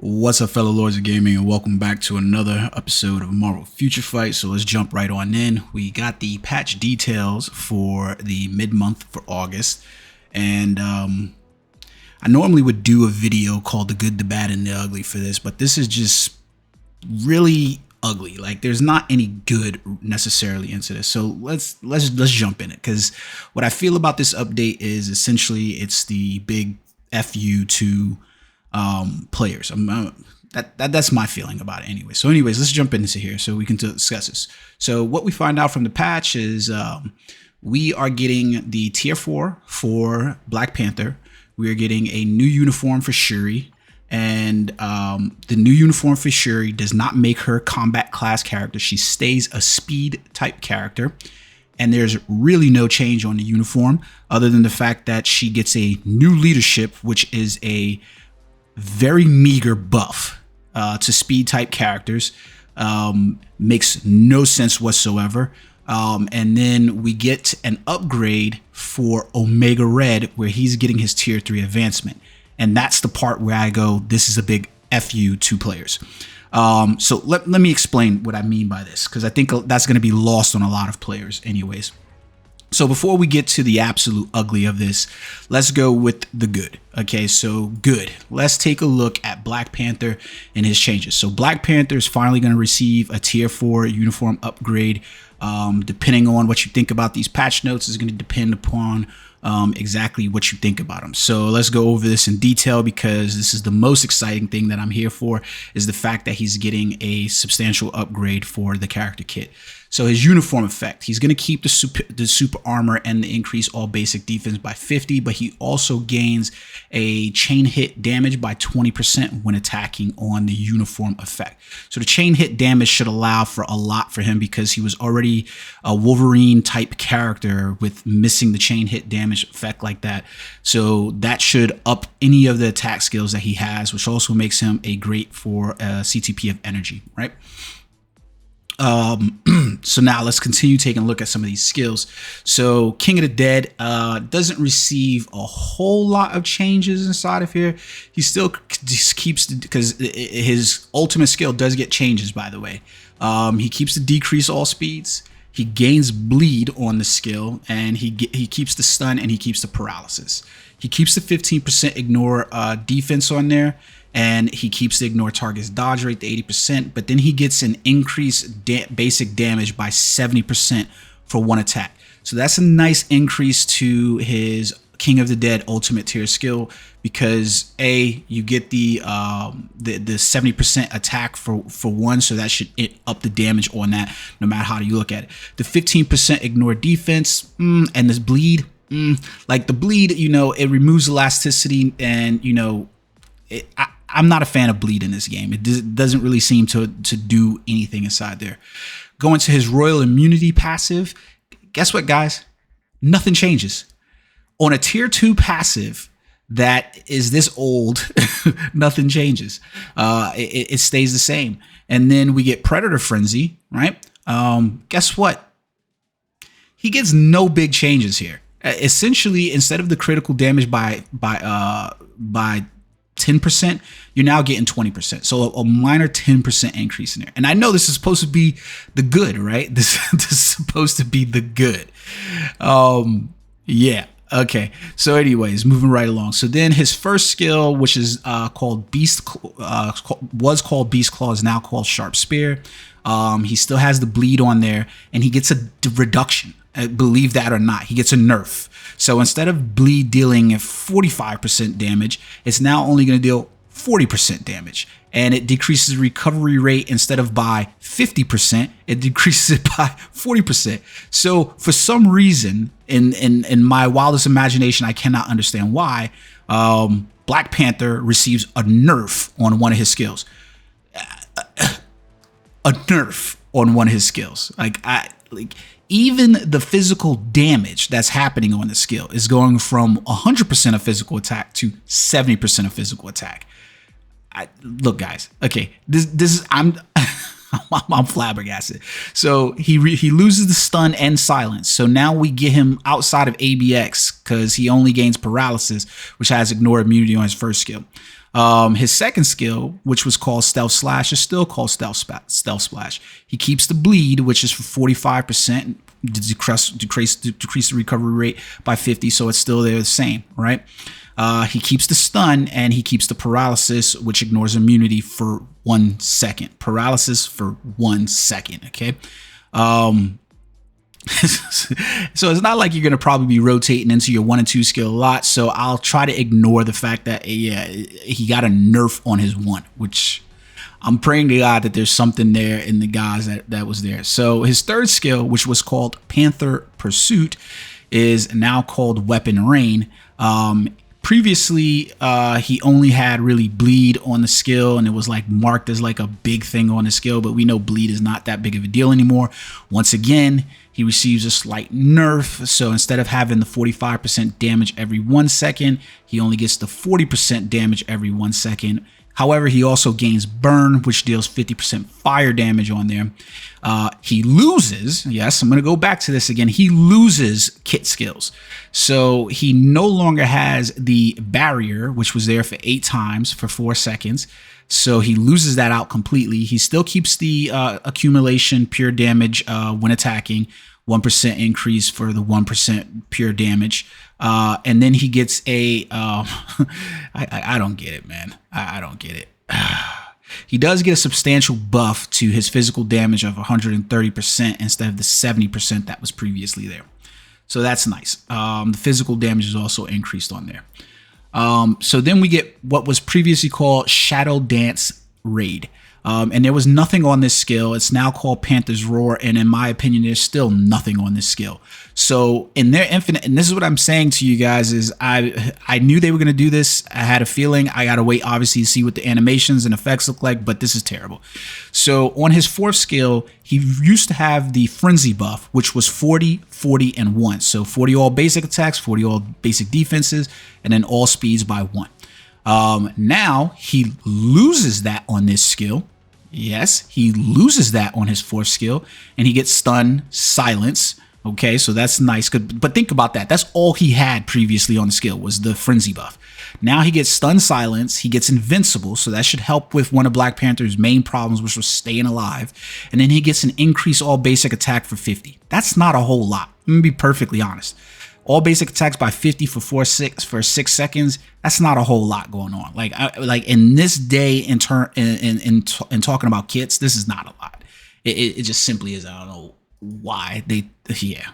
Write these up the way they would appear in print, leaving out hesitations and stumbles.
What's up, fellow Lords of Gaming, and welcome back to another episode of Marvel Future Fight. So let's jump right on in. We got the patch details for the mid-month for August, and I normally would do a video called The Good, the Bad, and the Ugly for this, but this is just really ugly. Like, there's not any good necessarily into this. So let's jump in it, because what I feel about this update is essentially it's the big FU to players. That's my feeling about it anyway. So anyways, let's jump into here so we can discuss this. So what we find out from the patch is we are getting the tier 4 for Black Panther. We are getting a new uniform for Shuri, and the new uniform for Shuri does not make her combat class character. She stays a speed type character, and there's really no change on the uniform other than the fact that she gets a new leadership, which is a very meager buff to speed type characters. Makes no sense whatsoever. And then we get an upgrade for Omega Red, where he's getting his tier 3 advancement. And that's the part where I go, this is a big FU to players. So let me explain what I mean by this, because I think that's going to be lost on a lot of players anyways. So before we get to the absolute ugly of this, let's go with the good. Okay, so good. Let's take a look at Black Panther and his changes. So Black Panther is finally going to receive a tier 4 uniform upgrade. Depending on what you think about these patch notes is going to depend upon exactly what you think about them. So let's go over this in detail, because this is the most exciting thing that I'm here for, is the fact that he's getting a substantial upgrade for the character kit. So his uniform effect, he's going to keep the super armor and the increase all basic defense by 50, but he also gains a chain hit damage by 20% when attacking on the uniform effect. So the chain hit damage should allow for a lot for him, because he was already a Wolverine type character with missing the chain hit damage effect like that. So that should up any of the attack skills that he has, which also makes him a great for CTP of energy, right? So now let's continue taking a look at some of these skills. So King of the Dead doesn't receive a whole lot of changes inside of here. He still just keeps, because his ultimate skill does get changes, by the way. He keeps the decrease all speeds. He gains bleed on the skill, and he keeps the stun, and he keeps the paralysis. He keeps the 15% ignore defense on there, and he keeps the ignore target's dodge rate to 80%, but then he gets an increased basic damage by 70% for one attack. So that's a nice increase to his King of the Dead ultimate tier skill, because you get the 70% attack for one, so that should up the damage on that no matter how you look at it. The 15% ignore defense and this bleed, like the bleed, it removes elasticity, and I'm not a fan of bleed in this game. It doesn't really seem to do anything inside there. Going to his royal immunity passive, guess what, guys? Nothing changes. On a tier 2 passive that is this old, nothing changes. It stays the same. And then we get Predator Frenzy, right? Guess what? He gets no big changes here. Essentially, instead of the critical damage by 10%, you're now getting 20%. So a minor 10% increase in there. And I know this is supposed to be the good, right? This is supposed to be the good. Yeah. Okay. So anyways, moving right along. So then his first skill, which is called Beast, was called Beast Claw, is now called Sharp Spear. He still has the bleed on there, and he gets a reduction. Believe that or not, he gets a nerf. So instead of bleed dealing 45% damage, it's now only going to deal 40% damage, and it decreases recovery rate. Instead of by 50%, it decreases it by 40%. So for some reason, in my wildest imagination, I cannot understand why Black Panther receives a nerf on one of his skills. A nerf on one of his skills. Even the physical damage that's happening on the skill is going from 100% of physical attack to 70% of physical attack. Look, guys. Okay, this is I'm flabbergasted. So he loses the stun and silence. So now we get him outside of ABX, because he only gains paralysis, which has ignore immunity on his first skill. His second skill, which was called Stealth Slash, is still called Stealth Splash. He keeps the bleed, which is for 45%, decrease the recovery rate by 50, so it's still there the same, right? He keeps the stun, and he keeps the paralysis, which ignores immunity for 1 second. Paralysis for 1 second, okay? So it's not like you're going to probably be rotating into your 1 and 2 skill a lot. So I'll try to ignore the fact that, yeah, he got a nerf on his 1, which I'm praying to God that there's something there in the guys that was there. So his third skill, which was called Panther Pursuit, is now called Weapon Rain. Previously, he only had really bleed on the skill, and it was like marked as like a big thing on the skill, but we know bleed is not that big of a deal anymore. Once again, he receives a slight nerf, so instead of having the 45% damage every 1 second, he only gets the 40% damage every 1 second. However, he also gains burn, which deals 50% fire damage on there. He loses, yes, I'm going to go back to this again. He loses kit skills. So he no longer has the barrier, which was there for 8 times for 4 seconds. So he loses that out completely. He still keeps the accumulation pure damage when attacking, 1% increase for the 1% pure damage. And then he gets a, I don't get it, man. I don't get it. He does get a substantial buff to his physical damage of 130% instead of the 70% that was previously there. So that's nice. The physical damage is also increased on there. So then we get what was previously called Shadow Dance Raid. And there was nothing on this skill. It's now called Panther's Roar, and in my opinion, there's still nothing on this skill. So in their infinite, and this is what I'm saying to you guys, is I knew they were going to do this. I had a feeling. I got to wait, obviously, to see what the animations and effects look like, but this is terrible. So on his 4th skill, he used to have the Frenzy buff, which was 40, 40, and 1. So 40 all basic attacks, 40 all basic defenses, and then all speeds by 1. Now he loses that on this skill. Yes, he loses that on his 4th skill, and he gets stun, silence. Okay, so that's nice. But think about that. That's all he had previously on the skill was the frenzy buff. Now he gets stun, silence. He gets invincible, so that should help with one of Black Panther's main problems, which was staying alive. And then he gets an increase all basic attack for 50. That's not a whole lot. Let me be perfectly honest. All basic attacks by 50 for 6 seconds. That's not a whole lot going on. Like in this day, in talking about kits, this is not a lot. It just simply is. I don't know why yeah.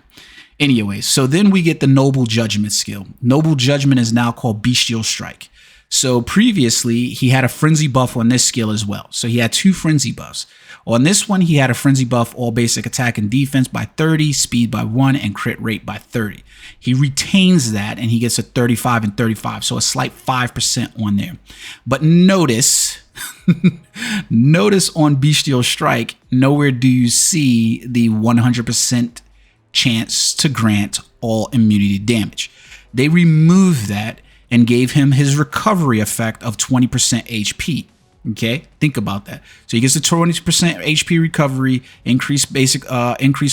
Anyway, so then we get the Noble Judgment skill. Noble Judgment is now called Bestial Strike. So previously, he had a frenzy buff on this skill as well. So he had 2 frenzy buffs. On this one, he had a frenzy buff, all basic attack and defense by 30, speed by 1, and crit rate by 30. He retains that, and he gets a 35 and 35, so a slight 5% on there. But notice, notice on Bestial Strike, nowhere do you see the 100% chance to grant all immunity damage. They removed that and gave him his recovery effect of 20% HP. Okay, think about that. So he gets a 20% HP recovery, increase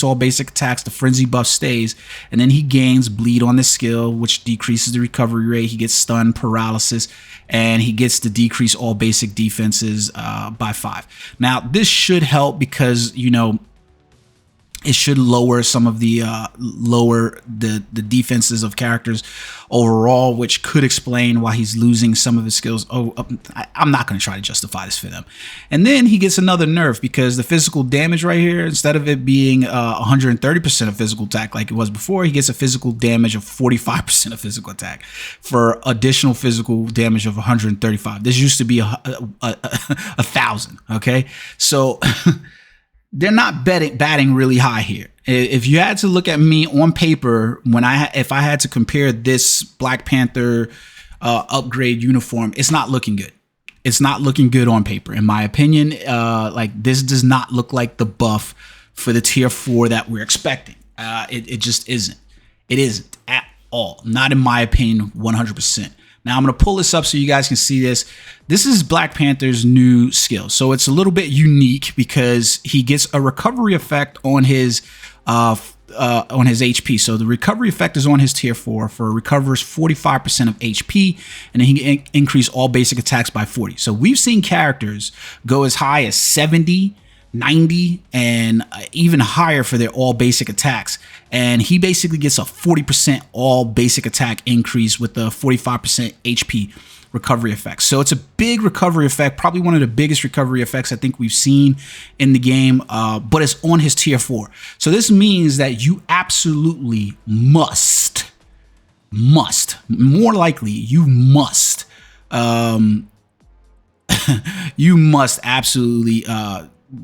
all basic attacks, the frenzy buff stays, and then he gains bleed on the skill, which decreases the recovery rate. He gets stun, paralysis, and he gets to decrease all basic defenses by 5. Now, this should help because, you know, it should lower some of the the defenses of characters overall, which could explain why he's losing some of his skills. I'm not going to try to justify this for them. And then he gets another nerf because the physical damage right here, instead of it being 130% of physical attack like it was before, he gets a physical damage of 45% of physical attack for additional physical damage of 135. This used to be 1,000. Okay, so. They're not batting really high here. If you had to look at me on paper, if I had to compare this Black Panther upgrade uniform, it's not looking good. It's not looking good on paper, in my opinion. Like this does not look like the buff for the tier 4 that we're expecting. It just isn't. It isn't at all. Not in my opinion, 100%. Now I'm going to pull this up so you guys can see this. This is Black Panther's new skill. So it's a little bit unique because he gets a recovery effect on his on his HP. So the recovery effect is on his tier 4 for recovers 45% of HP, and then he can increase all basic attacks by 40. So we've seen characters go as high as 70, 90, and even higher for their all basic attacks. And he basically gets a 40% all basic attack increase with the 45% HP recovery effect. So it's a big recovery effect, probably one of the biggest recovery effects I think we've seen in the game, but it's on his tier 4. So this means that you absolutely must, more likely you must, you must absolutely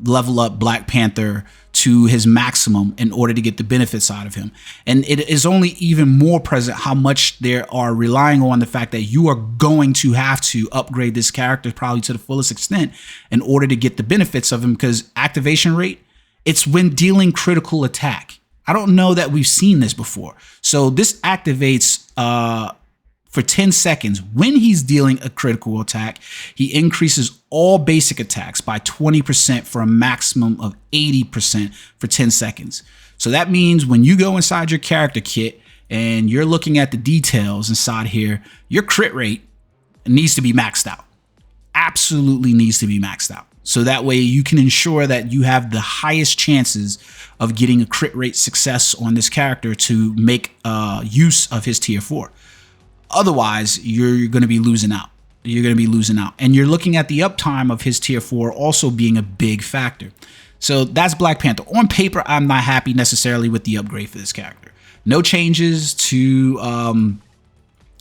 level up Black Panther to his maximum in order to get the benefits out of him. And it is only even more present how much they are relying on the fact that you are going to have to upgrade this character probably to the fullest extent in order to get the benefits of him, because activation rate, it's when dealing critical attack. I don't know that we've seen this before. So this activates for 10 seconds. When he's dealing a critical attack, he increases all basic attacks by 20% for a maximum of 80% for 10 seconds. So that means when you go inside your character kit and you're looking at the details inside here, your crit rate needs to be maxed out. Absolutely needs to be maxed out. So that way you can ensure that you have the highest chances of getting a crit rate success on this character to make use of his tier 4. Otherwise, you're going to be losing out. You're going to be losing out. And you're looking at the uptime of his tier 4 also being a big factor. So that's Black Panther. On paper, I'm not happy necessarily with the upgrade for this character. No changes to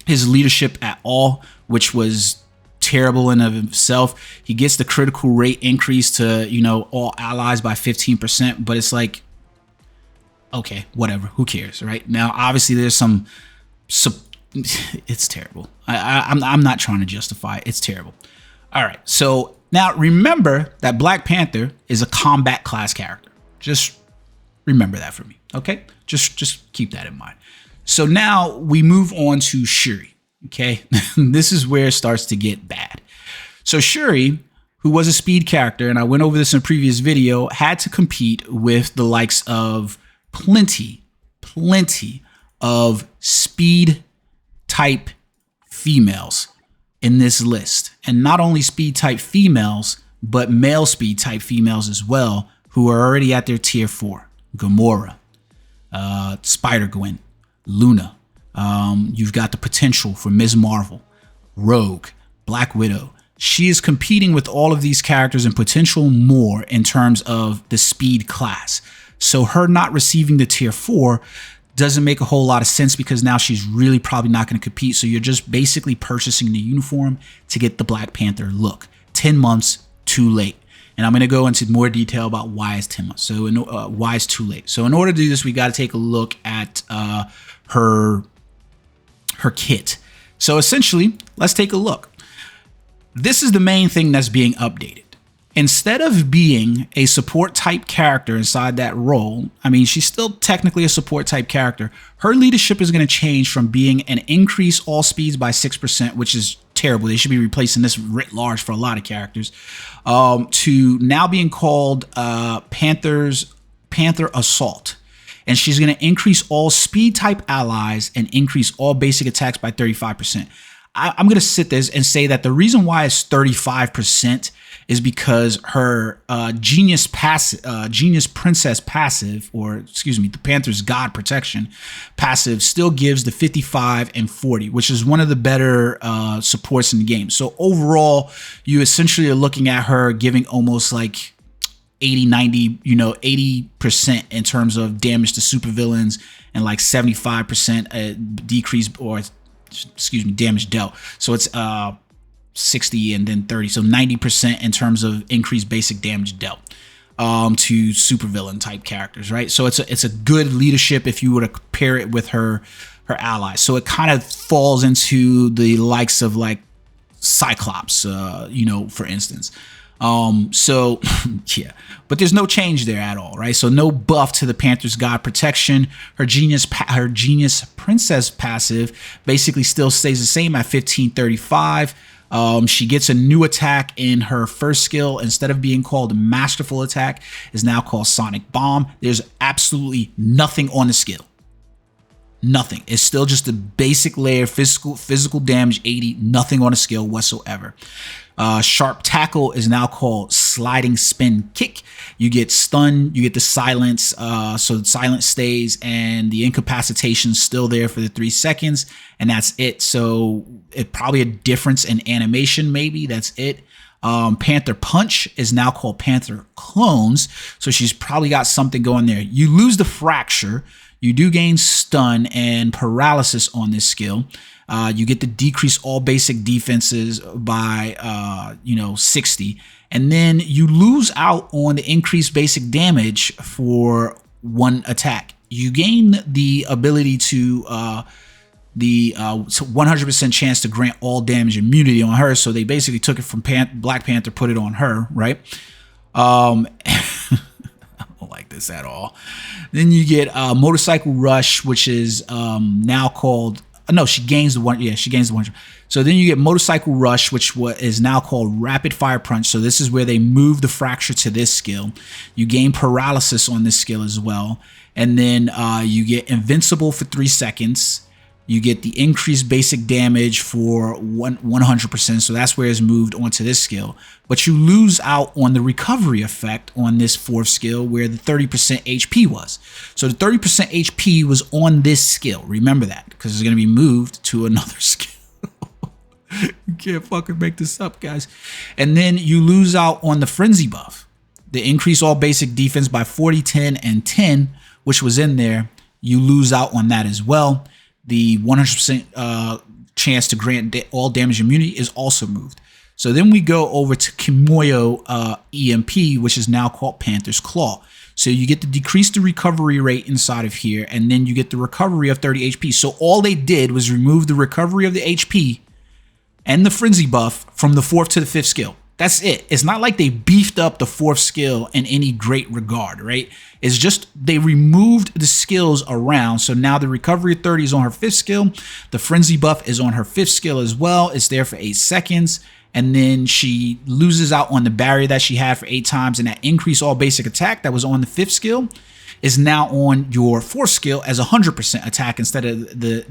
his leadership at all, which was terrible in of himself. He gets the critical rate increase to, you know, all allies by 15%, but it's like, okay, whatever, who cares, right? Now, obviously, there's some it's terrible. I'm not trying to justify it. It's terrible. All right. So now remember that Black Panther is a combat class character. Just remember that for me. Okay. Just keep that in mind. So now we move on to Shuri. Okay. This is where it starts to get bad. So Shuri, who was a speed character, and I went over this in a previous video, had to compete with the likes of plenty of speed type females in this list, and not only speed type females, but male speed type females as well, who are already at their tier 4. Gamora, Spider-Gwen, Luna. You've got the potential for Ms. Marvel, Rogue, Black Widow. She is competing with all of these characters and potential more in terms of the speed class. So her not receiving the tier 4 doesn't make a whole lot of sense, because now she's really probably not going to compete. So you're just basically purchasing the uniform to get the Black Panther look. 10 months too late. And I'm going to go into more detail about why it's 10 months. So why it's too late. So in order to do this, we got to take a look at her kit. So essentially, let's take a look. This is the main thing that's being updated. Instead of being a support type character inside that role, I mean, she's still technically a support type character. Her leadership is going to change from being an increase all speeds by 6%, which is terrible. They should be replacing this writ large for a lot of characters, to now being called Panther Assault. And she's going to increase all speed type allies and increase all basic attacks by 35%. I'm going to sit there and say that the reason why it's 35% is because her Genius Princess passive, or excuse me, the Panther's God Protection passive still gives the 55 and 40, which is one of the better supports in the game. So overall, you essentially are looking at her giving almost like 80, 90, 80% in terms of damage to supervillains, and like 75% decrease, or excuse me, damage dealt. So it's 60 and then 30, so 90% in terms of increased basic damage dealt to supervillain type characters, right? So it's a good leadership if you were to pair it with her allies. So it kind of falls into the likes of like Cyclops, for instance. So yeah, but there's no change there at all, right? So no buff to the Panther's God Protection. Her Genius Princess passive basically still stays the same at 1535. She gets a new attack in her first skill. Instead of being called Masterful Attack, is now called Sonic Bomb. There's absolutely nothing on the skill. Nothing. It's still just a basic layer, physical damage 80, nothing on a skill whatsoever. Sharp Tackle is now called Sliding Spin Kick. You get stun, you get the silence, so the silence stays, and the incapacitation's still there for the 3 seconds, and that's it. So it probably a difference in animation, maybe. That's it. Panther Punch is now called Panther Clones, so she's probably got something going there. You lose the Fracture. You do gain stun and paralysis on this skill. You get to decrease all basic defenses by 60, and then you lose out on the increased basic damage for 1 attack. You gain the ability to 100% chance to grant all damage immunity on her. So they basically took it from Black Panther, put it on her, right? I don't like this at all. Then you get Motorcycle Rush, which is now called. No, she gains the one. Yeah, she gains the one. So then you get Motorcycle Rush, which is now called Rapid Fire Punch. So this is where they move the Fracture to this skill. You gain Paralysis on this skill as well. And then you get Invincible for 3 seconds. You get the increased basic damage for 100%. So that's where it's moved onto this skill. But you lose out on the recovery effect on this 4th skill where the 30% HP was. So the 30% HP was on this skill. Remember that, because it's going to be moved to another skill. You can't fucking make this up, guys. And then you lose out on the Frenzy buff. The increase all basic defense by 40, 10, and 10, which was in there. You lose out on that as well. The 100% chance to grant all damage immunity is also moved. So then we go over to Kimoyo EMP, which is now called Panther's Claw. So you get to decrease the recovery rate inside of here, and then you get the recovery of 30 HP. So all they did was remove the recovery of the HP and the Frenzy buff from the 4th to the 5th skill. That's it. It's not like they beefed up the 4th skill in any great regard, right? It's just they removed the skills around. So now the recovery of 30 is on her 5th skill. The Frenzy buff is on her 5th skill as well. It's there for 8 seconds. And then she loses out on the barrier that she had for 8 times. And that increase all basic attack that was on the 5th skill is now on your 4th skill as 100% attack instead of the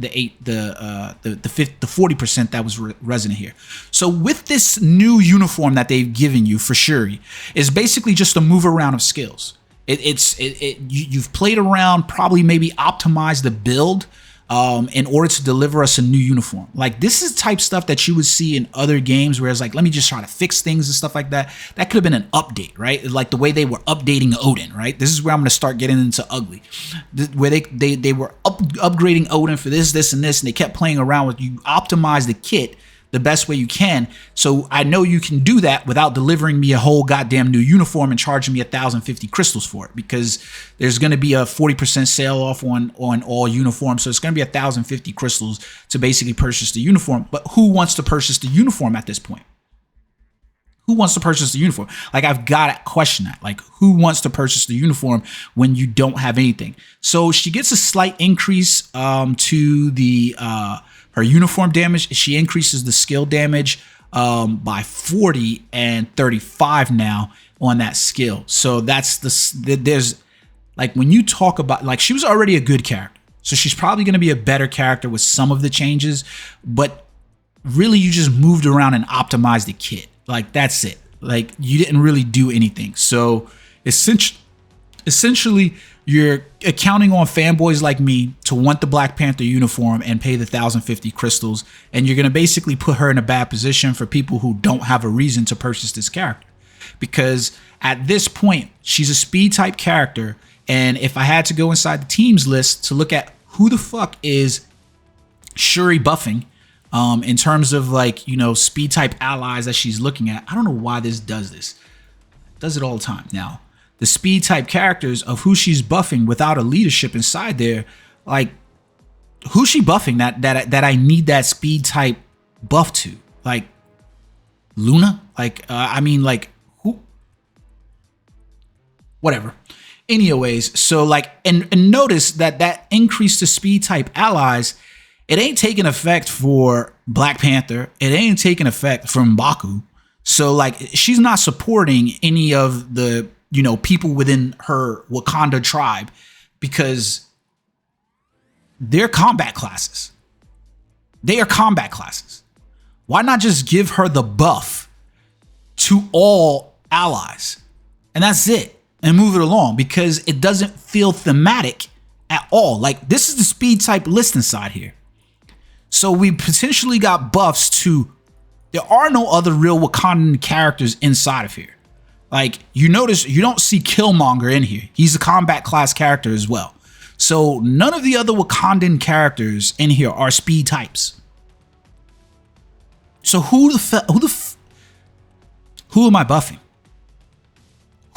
40% that was resonant here. So with this new uniform that they've given you for Shuri, is basically just a move around of skills. You've played around, probably maybe optimized the build in order to deliver us a new uniform. Like, this is type stuff that you would see in other games where it's like, let me just try to fix things and stuff like that. That could have been an update, right? Like the way they were updating Odin, right? This is where I'm going to start getting into ugly, where they were upgrading Odin for this, and this, and they kept playing around with you. Optimize the kit the best way you can. So I know you can do that without delivering me a whole goddamn new uniform and charging me 1,050 crystals for it, because there's going to be a 40% sale off on all uniforms. So it's going to be 1,050 crystals to basically purchase the uniform. But who wants to purchase the uniform at this point? Who wants to purchase the uniform? Like, I've got to question that. Like, who wants to purchase the uniform when you don't have anything? So she gets a slight increase to the her uniform damage. She increases the skill damage by 40 and 35 now on that skill. So that's there's, like, when you talk about, like, she was already a good character, so she's probably going to be a better character with some of the changes, but really you just moved around and optimized the kit. Like, that's it. Like, you didn't really do anything. So essentially you're counting on fanboys like me to want the Black Panther uniform and pay the 1,050 crystals, and you're going to basically put her in a bad position for people who don't have a reason to purchase this character. Because at this point, she's a speed type character, and if I had to go inside the teams list to look at who the fuck is Shuri buffing, in terms of, like, you know, speed type allies that she's looking at, I don't know why this does this. It does it all the time. Now, the speed type characters of who she's buffing without a leadership inside there, like, who's she buffing that I need that speed type buff to? Like, Luna? Like, I mean, like, who? Whatever. Anyways, so, like, and notice that increase to speed type allies It ain't taking effect for Black Panther. It ain't taking effect for M'Baku. So like she's not supporting any of the, you know, people within her Wakanda tribe because they're combat classes. They are combat classes. Why not just give her the buff to all allies? And that's it. And move it along because it doesn't feel thematic at all. Like this is the speed type list inside here. So we potentially got buffs to, there are no other real Wakandan characters inside of here. Like you notice you don't see Killmonger in here. He's a combat class character as well. So none of the other Wakandan characters in here are speed types. So who am I buffing?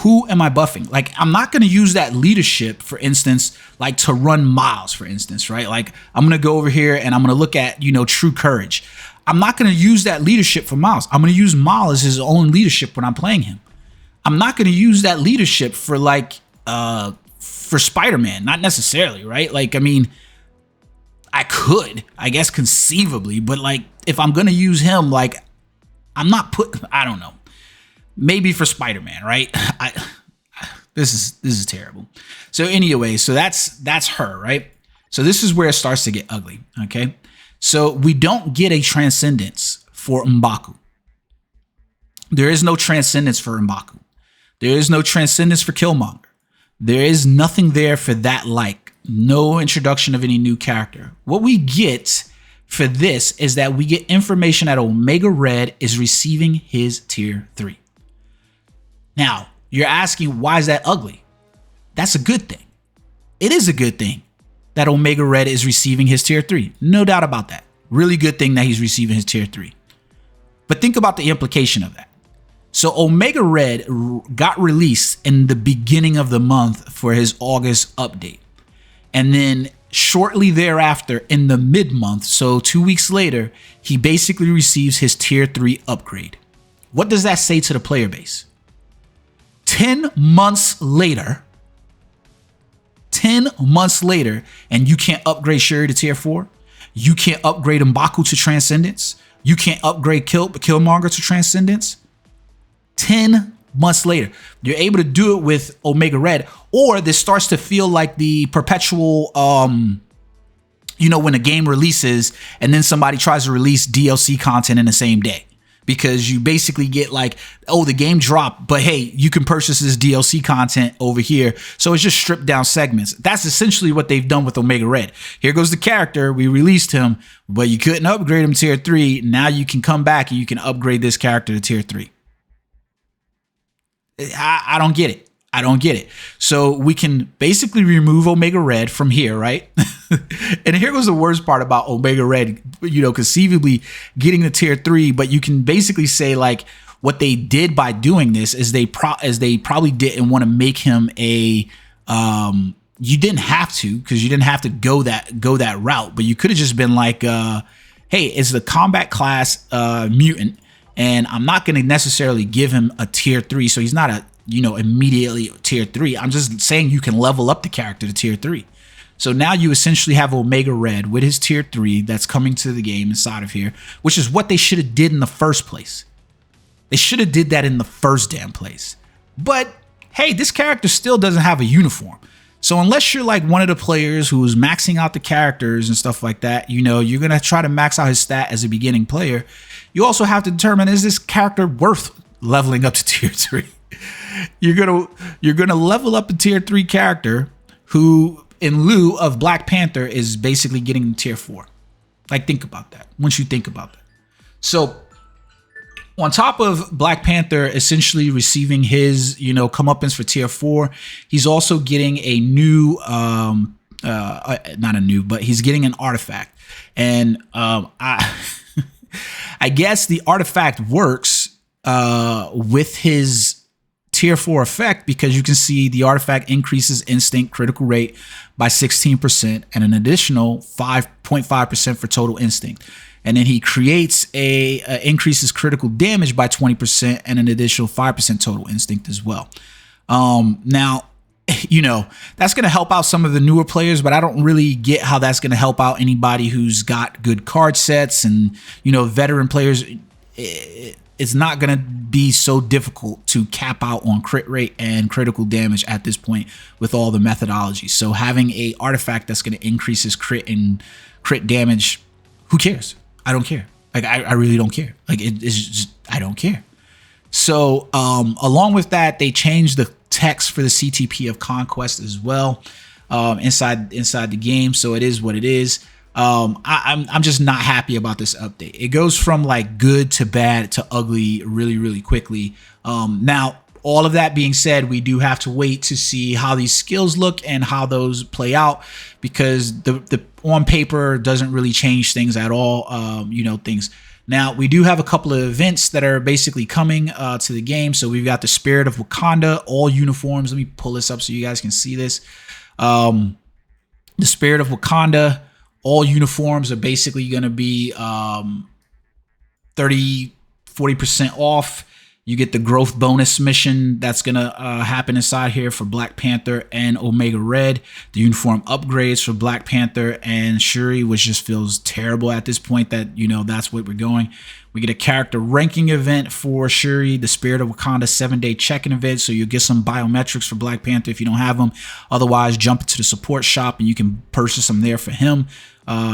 Who am I buffing? Like, I'm not going to use that leadership, for instance, like to run Miles, for instance, right? Like, I'm going to go over here and I'm going to look at, you know, True Courage. I'm not going to use that leadership for Miles. I'm going to use Miles as his own leadership when I'm playing him. I'm not going to use that leadership for like, for Spider-Man, not necessarily, right? Like, I mean, I could, I guess, conceivably, but like, if I'm going to use him, like, I'm not I don't know. Maybe for Spider-Man, right? This is terrible. So anyway, so that's her, right? So this is where it starts to get ugly, okay? So we don't get a transcendence for M'Baku. There is no transcendence for M'Baku. There is no transcendence for Killmonger. There is nothing there for that, like no introduction of any new character. What we get for this is that we get information that Omega Red is receiving his tier 3. Now, you're asking, why is that ugly? That's a good thing. It is a good thing that Omega Red is receiving his tier 3. No doubt about that. Really good thing that he's receiving his tier 3. But think about the implication of that. So Omega Red got released in the beginning of the month for his August update. And then shortly thereafter in the mid-month, so 2 weeks later, he basically receives his tier 3 upgrade. What does that say to the player base? 10 months later, and you can't upgrade Shuri to tier 4. You can't upgrade M'Baku to Transcendence. You can't upgrade Killmonger to Transcendence. 10 months later, you're able to do it with Omega Red, or this starts to feel like the perpetual, you know, when a game releases and then somebody tries to release DLC content in the same day. Because you basically get like, oh, the game dropped, but hey, you can purchase this DLC content over here. So it's just stripped down segments. That's essentially what they've done with Omega Red. Here goes the character. We released him, but you couldn't upgrade him to tier 3. Now you can come back and you can upgrade this character to tier 3. I don't get it. I don't get it. So we can basically remove Omega Red from here, right? And here goes the worst part about Omega Red, you know, conceivably getting the tier 3, but you can basically say like what they did by doing this is they probably didn't want to make him a you didn't have to, because you didn't have to go that route, but you could have just been like hey, it's the combat class mutant, and I'm not going to necessarily give him a tier 3, so he's not a, you know, immediately tier 3. I'm just saying you can level up the character to tier 3. So now you essentially have Omega Red with his tier 3 that's coming to the game inside of here, which is what they should have did in the first place. They should have did that in the first damn place. But hey, this character still doesn't have a uniform. So unless you're like one of the players who's maxing out the characters and stuff like that, you know, you're going to try to max out his stat as a beginning player. You also have to determine, is this character worth leveling up to tier 3? You're gonna level up a tier 3 character who, in lieu of Black Panther, is basically getting tier 4. Like, think about that. Once you think about that. So on top of Black Panther essentially receiving his, you know, comeuppance for tier 4, he's also getting a new, not a new, but he's getting an artifact. And I guess the artifact works with his tier 4 effect, because you can see the artifact increases instinct critical rate by 16% and an additional 5.5% for total instinct. And then he creates increases critical damage by 20% and an additional 5% total instinct as well. Now, you know, that's going to help out some of the newer players, but I don't really get how that's going to help out anybody who's got good card sets and, you know, veteran players. It's not going to be so difficult to cap out on crit rate and critical damage at this point with all the methodology. So having a artifact that's going to increase his crit and crit damage, who cares? I don't care. Like, I really don't care. Like, it's just, I don't care. So along with that, they changed the text for the CTP of Conquest as well inside the game. So it is what it is. I'm just not happy about this update. It goes from like good to bad to ugly really quickly. Now, all of that being said, we do have to wait to see how these skills look and how those play out, because the on paper doesn't really change things at all. You know, things. Now, we do have a couple of events that are basically coming to the game. So we've got the Spirit of Wakanda, all uniforms. Let me pull this up so you guys can see this. The Spirit of Wakanda, all uniforms are basically going to be 30-40% off. You get the growth bonus mission that's going to happen inside here for Black Panther and Omega Red. The uniform upgrades for Black Panther and Shuri, which just feels terrible at this point that, you know, that's what we're going. We get a character ranking event for Shuri, the Spirit of Wakanda 7-day check-in event. So you'll get some biometrics for Black Panther if you don't have them. Otherwise, jump into the support shop and you can purchase them there for him.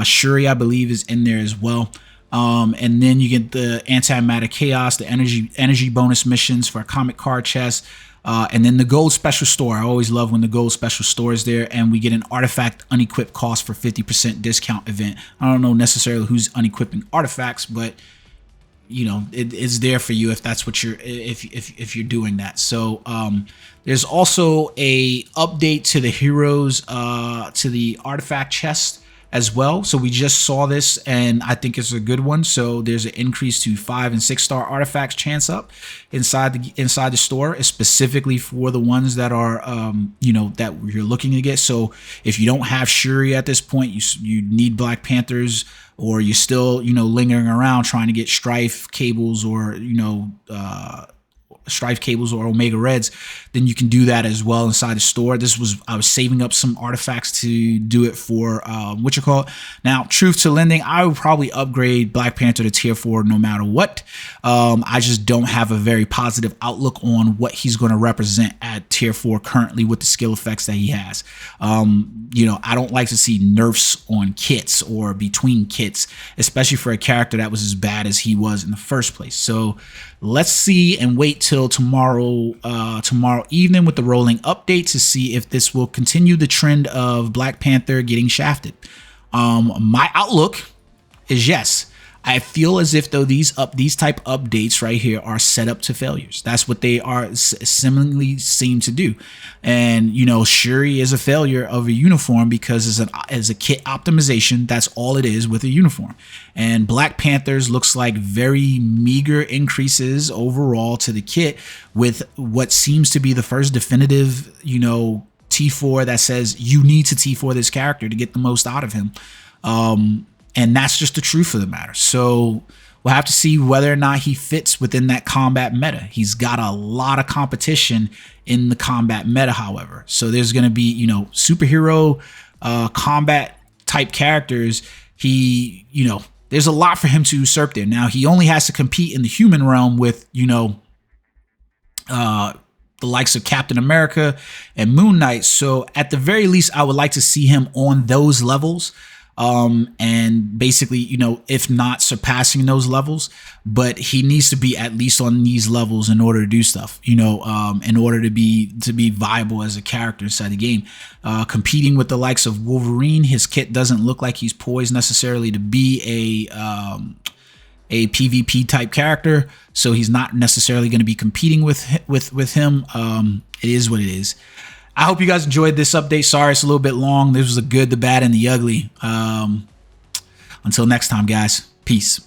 Shuri, I believe, is in there as well. And then you get the antimatter chaos, the energy bonus missions for a comic card chest, and then the gold special store. I always love when the gold special store is there, and we get an artifact unequipped cost for 50% discount event. I don't know necessarily who's unequipping artifacts, but you know, it's there for you if that's what you're if you're doing that. So there's also a update to the heroes to the artifact chest as well. So we just saw this and I think it's a good one. So there's an increase to 5- and 6-star artifacts chance up inside the store, specifically for the ones that are you know, that you're looking to get. So if you don't have Shuri at this point, you need Black Panthers, or you're still, you know, lingering around trying to get Strafe cables, or, you know, Strafe cables or Omega Reds, then you can do that as well inside the store. I was saving up some artifacts to do it for now, truth to lending, I would probably upgrade Black Panther to tier 4 no matter what. I just don't have a very positive outlook on what he's going to represent at tier 4 currently with the skill effects that he has. You know, I don't like to see nerfs on kits or between kits, especially for a character that was as bad as he was in the first place. So let's see and wait till tomorrow evening with the rolling update to see if this will continue the trend of Black Panther getting shafted. My outlook is yes. I feel as if though these type updates right here are set up to failures. That's what they are seemingly seem to do. And you know, Shuri is a failure of a uniform because as a kit optimization, that's all it is with a uniform. And Black Panthers looks like very meager increases overall to the kit, with what seems to be the first definitive, you know, T4 that says you need to T4 this character to get the most out of him. And that's just the truth of the matter. So we'll have to see whether or not he fits within that combat meta. He's got a lot of competition in the combat meta, however. So there's going to be, you know, superhero combat type characters. You know, there's a lot for him to usurp there. Now, he only has to compete in the human realm with, you know, the likes of Captain America and Moon Knight. So at the very least, I would like to see him on those levels. And basically, you know, if not surpassing those levels, but he needs to be at least on these levels in order to do stuff, you know, in order to be viable as a character inside the game. Competing with the likes of Wolverine, his kit doesn't look like he's poised necessarily to be a PvP type character, so he's not necessarily going to be competing with him. It is what it is. I hope you guys enjoyed this update. Sorry it's a little bit long. This was the good, the bad, and the ugly. Until next time, guys. Peace.